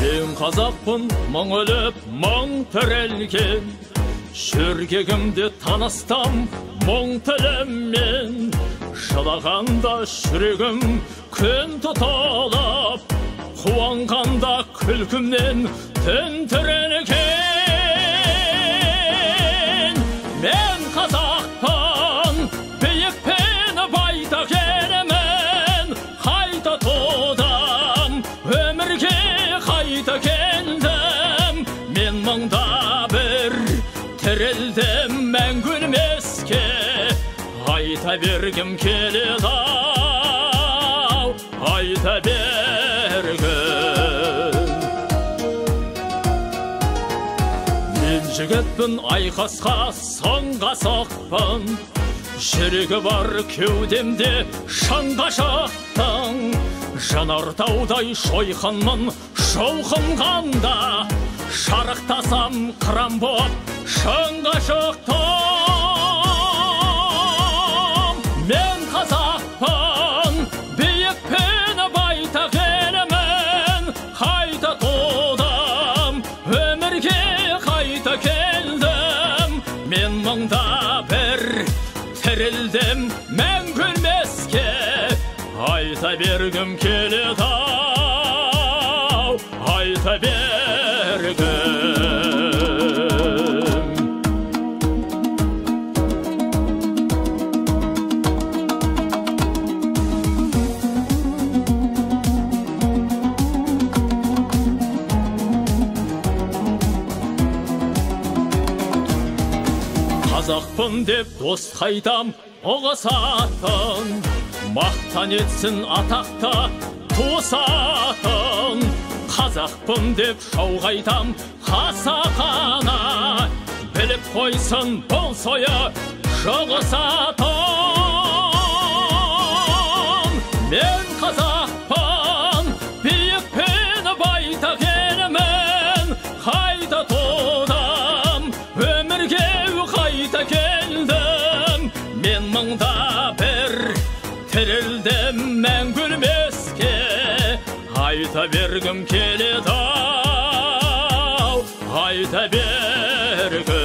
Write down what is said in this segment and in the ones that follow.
Мен қазақпын, мың өліп, мың тірелген, жүргегімде таныстам мұң тіліммен. Жылағанда жүрегім күн тұталап, қуанғанда күлкімнен тінтіренген. Мен қазақпын, биік пен байтақ елімін, қайта тудым, өмірге қайта келдім. Мен мыңда бір тірілдім мәңгі өлмеске, айта бергім келеді-ау, айта бергім. Мен жігітпін, айқасқа сонға соқпын, жүрегі бар кеудемде шаңға шықтың. Жанартаудай шойқанмын шолқынғанда, шарықтасам қыран боп шыңға шықтым. Мен қазақпын, биік пен байтақ елімін, қайта тудым, өмірге қайта келдім. Мен мыңда бір тірілдім мәңгі өлмеске, айта бергім келеді-ау, айта бергім. Қазақпын деп дос қайдам ұғысатын, мақтан етсін атақта туысатын. Қазақпын деп шауғайтам қасақана, біліп қойсын бұл сойы жұғысатын. Мен қазақпын, биік пен байтақ елімін, қайта тудым, өмірге қайта келдім. Мен мыңда бір тірілдім мәңгі өлмеске, айта бергім келеді-ау, айта бергім.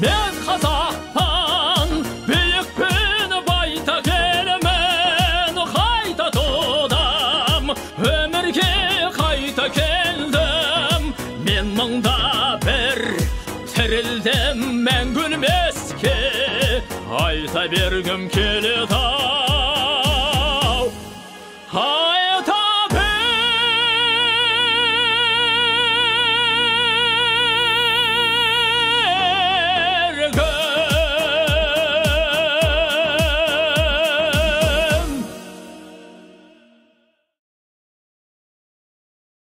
Мен қазақпын, биік пен байтақ елімін, қайта тудым, өмірге қайта келдім. Мен мыңда бір тірілдім мәңгі өлмеске, айта бергім келеді-ау.